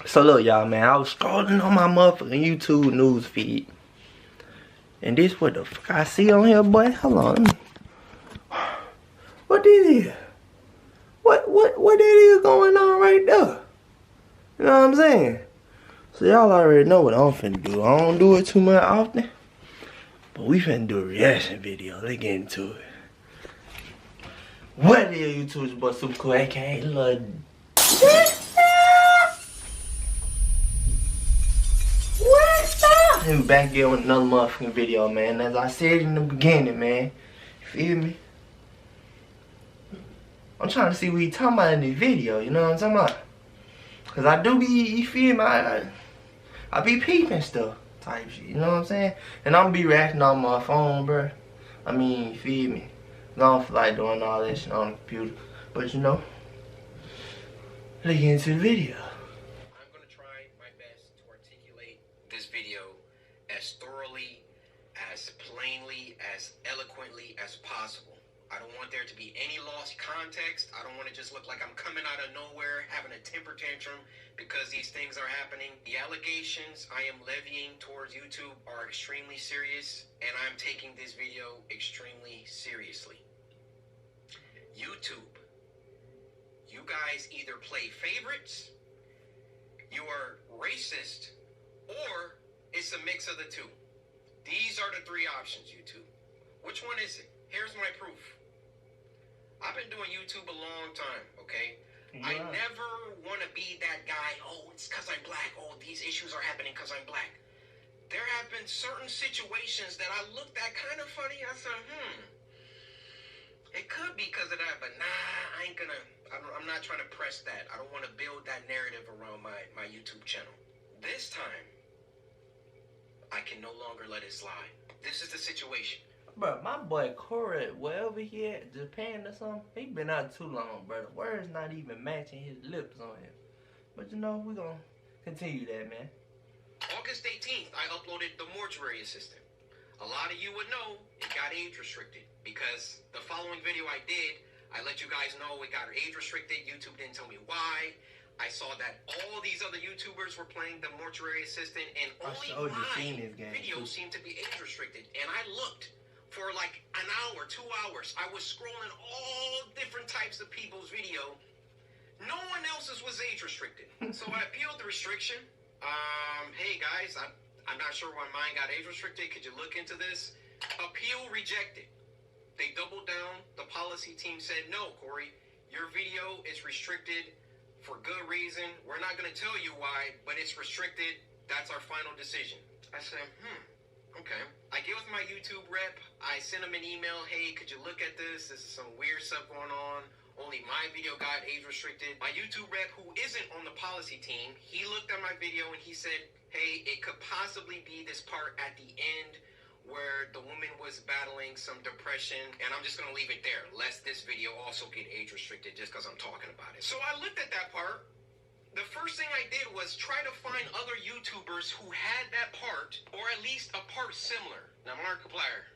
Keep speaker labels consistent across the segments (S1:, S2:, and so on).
S1: So look, y'all, man, I was scrolling on my motherfucking YouTube news feed, and this what the fuck I see on here, boy? Hold on. What this is? What that is going on right there? You know what I'm saying? So y'all already know what I'm finna do. I don't do it too much often, but we finna do a reaction video. Let's get into it. What is YouTube? It's your boy Super Cool, aka Lil. What's up? And back here with another motherfucking video, man. As I said in the beginning, man. You feel me? I'm trying to see what he talking about in this video, you know what I'm talking about? Cause I do be, you feel me? I be peeping stuff type shit, you know what I'm saying? And I'm be reacting on my phone, bruh. I mean, you feel me? I don't feel like doing all that shit on the computer. But you know, let's get into the video.
S2: I'm gonna try my best to articulate this video as thoroughly, as plainly, as eloquently as possible. I don't want there to be any lost context. I don't want to just look like I'm coming out of nowhere having a temper tantrum because these things are happening. The allegations I am levying towards YouTube are extremely serious, and I'm taking this video extremely seriously. YouTube, you guys either play favorites, you are racist, or it's a mix of the two. These are the three options, YouTube. Which one is it? Here's my proof. I've been doing YouTube a long time, okay? Yeah. I never want to be that guy, oh, it's because I'm black. Oh, these issues are happening because I'm black. There have been certain situations that I looked at kind of funny. I said, it could be because of that, but nah, I'm not trying to press that. I don't want to build that narrative around my YouTube channel. This time, I can no longer let it slide. This is the situation.
S1: Bro, my boy Cory, wherever he at, Japan or something, he been out too long, bro. The words not even matching his lips on him. But you know, we gonna continue that, man.
S2: August 18th, I uploaded The Mortuary Assistant. A lot of you would know it got age restricted because the following video I did, I let you guys know it got age restricted. YouTube didn't tell me why. I saw that all these other YouTubers were playing The Mortuary Assistant, and only my video seemed to be age restricted. And I looked for like an hour, 2 hours. I was scrolling all different types of people's video. No one else's was age restricted. So I appealed the restriction. Hey guys, I'm not sure why mine got age restricted. Could you look into this? Appeal rejected. They doubled down. The policy team said, no, Cory, your video is restricted for good reason. We're not going to tell you why, but it's restricted. That's our final decision. I said, okay. I get with my YouTube rep. I send him an email. Hey, could you look at this? This is some weird stuff going on. Only my video got age restricted. My YouTube rep, who isn't on the policy team, he looked at my video and he said, hey, it could possibly be this part at the end where the woman was battling some depression. And I'm just going to leave it there, lest this video also get age restricted just because I'm talking about it. So I looked at that part. The first thing I did was try to find other YouTubers who had that part, or at least a part similar. Now, Markiplier,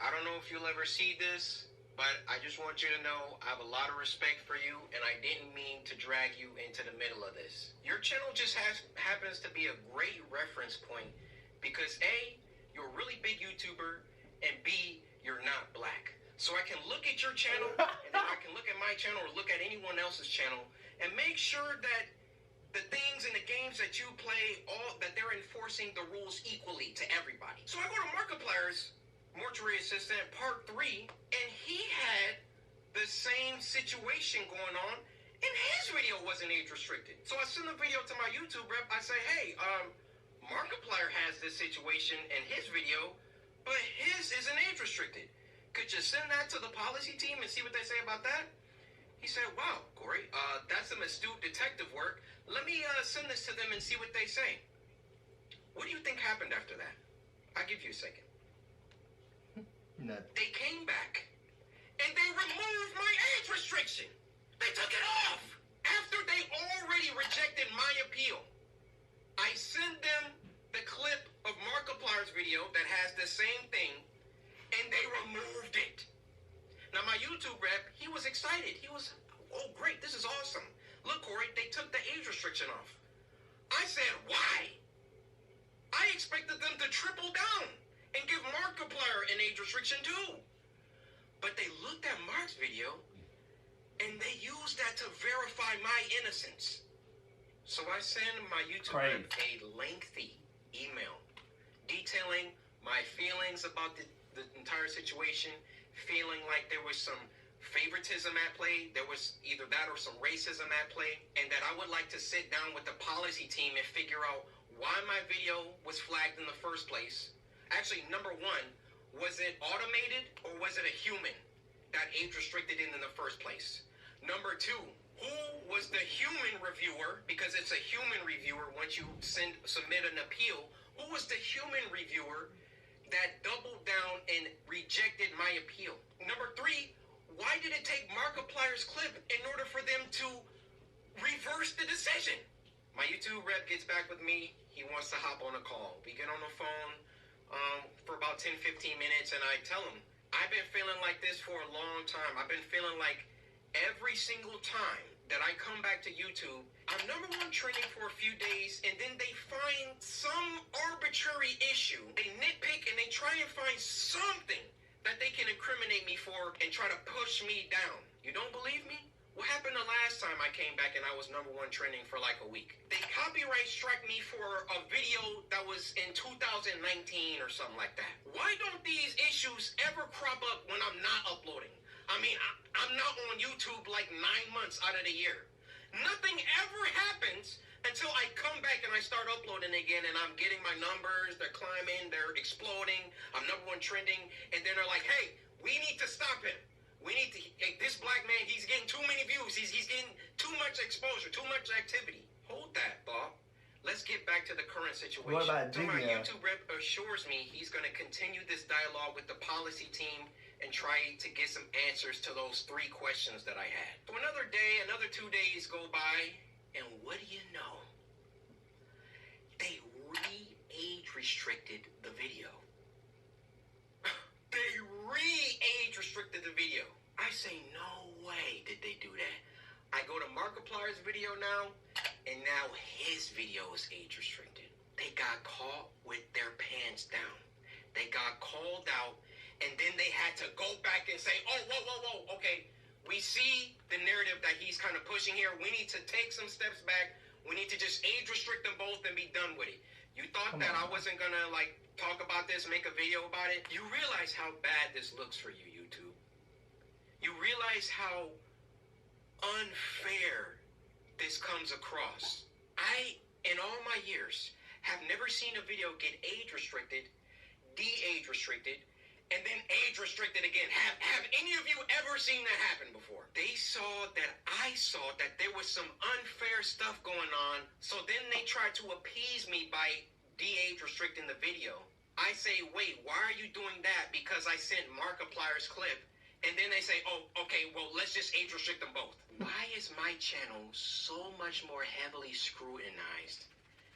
S2: I don't know if you'll ever see this, but I just want you to know I have a lot of respect for you, and I didn't mean to drag you into the middle of this. Your channel just happens to be a great reference point because A, you're a really big YouTuber, and B, you're not black. So I can look at your channel, and then I can look at my channel or look at anyone else's channel and make sure that the things and the games that you play, that they're enforcing the rules equally to everybody. So I go to Markiplier's Mortuary Assistant Part 3, and he had the same situation going on, and his video wasn't age restricted. So I send the video to my YouTube rep. I say, hey, Markiplier has this situation in his video, but his isn't age restricted. Could you send that to the policy team and see what they say about that? He said, wow, Cory, that's some astute detective work. Let me send this to them and see what they say. What do you think happened after that? I'll give you a second.
S1: Nothing.
S2: They came back, and they removed my age restriction. They took it off after they already rejected my appeal. I sent them the clip of Markiplier's video that has the same thing, and they removed it. Now, my YouTube rep, he was excited. He was, oh, great, this is awesome. Look, Cory, they took the age restriction off. I said, why? I expected them to triple down and give Markiplier an age restriction too. But they looked at Mark's video and they used that to verify my innocence. So I sent my YouTube rep a lengthy email detailing my feelings about the entire situation, feeling like there was some favoritism at play, there was either that or some racism at play, and that I would like to sit down with the policy team and figure out why my video was flagged in the first place. Actually, number one, was it automated or was it a human that age restricted in the first place? Number two, who was the human reviewer? Because it's a human reviewer once you submit an appeal. Who was the human reviewer that doubled down and rejected my appeal? Number three, why did it take Markiplier's clip in order for them to reverse the decision? My YouTube rep gets back with me. He wants to hop on a call. We get on the phone for about 10-15 minutes, and I tell him, I've been feeling like this for a long time. I've been feeling like every single time that I come back to YouTube, I'm number one trending for a few days, and then they find some arbitrary issue. They nitpick and they try and find something that they can incriminate me for and try to push me down. You don't believe me? What happened the last time I came back and I was number one trending for like a week? They copyright strike me for a video that was in 2019 or something like that. Why don't these issues ever crop up when I'm not uploading? I mean, I'm not on YouTube like 9 months out of the year. Nothing ever happens until I come back and I start uploading again, and I'm getting my numbers, they're climbing, they're exploding, I'm number one trending, and then they're like, hey, we need to stop him. We need to, hey, this black man, he's getting too many views, he's getting too much exposure, too much activity. Hold that thought. Let's get back to the current situation.
S1: What about
S2: so my YouTube rep assures me he's going to continue this dialogue with the policy team and try to get some answers to those 3 questions that I had. So another day, another 2 days go by, and what do you know? They re-age restricted the video. They re-age restricted the video. I say, no way did they do that. I go to Markiplier's video now, and now his video is age restricted. They got caught with their pants down. They got called out, and then they had to go back and say, oh, whoa, okay, we see the narrative that he's kind of pushing here. We need to take some steps back. We need to just age restrict them both and be done with it. You thought that I wasn't going to, like, talk about this, make a video about it? You realize how bad this looks for you, YouTube. You realize how unfair this comes across. I, in all my years, have never seen a video get age restricted, de-age restricted, and then age restricted again. Have any of you ever seen that happen before? They saw that I saw that there was some unfair stuff going on, so then they tried to appease me by de-age restricting the video. I say, wait, why are you doing that? Because I sent Markiplier's clip, and then they say, oh, okay, well, let's just age restrict them both. Why is my channel so much more heavily scrutinized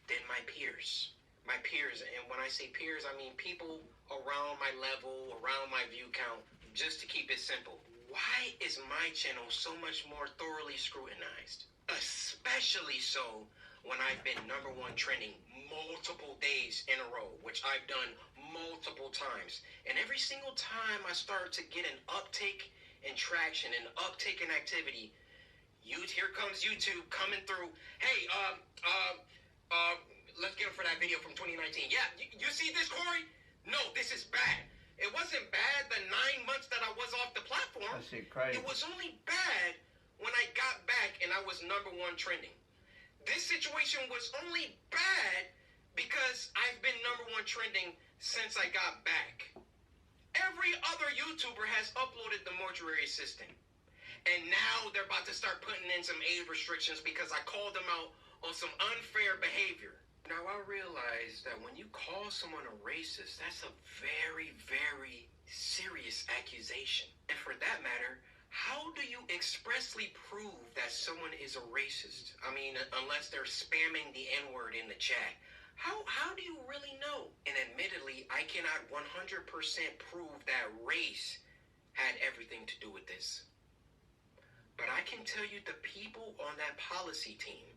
S2: than my peers? My peers, and when I say peers, I mean people around my level, around my view count, just to keep it simple. Why is my channel so much more thoroughly scrutinized? Especially so when I've been number one trending multiple days in a row, which I've done multiple times. And every single time I start to get an uptick in traction, an uptick in activity, here comes YouTube coming through. Hey, let's get him for that video from 2019. Yeah, you see this, Corey? No, this is bad. It wasn't bad the 9 months that I was off the platform.
S1: That shit crazy.
S2: It was only bad when I got back and I was number one trending. This situation was only bad because I've been number one trending since I got back. Every other YouTuber has uploaded the mortuary assistant. And now they're about to start putting in some age restrictions because I called them out on some unfair behavior. Now, I realize that when you call someone a racist, that's a very, very serious accusation. And for that matter, how do you expressly prove that someone is a racist? I mean, unless they're spamming the N-word in the chat. How do you really know? And admittedly, I cannot 100% prove that race had everything to do with this. But I can tell you the people on that policy team,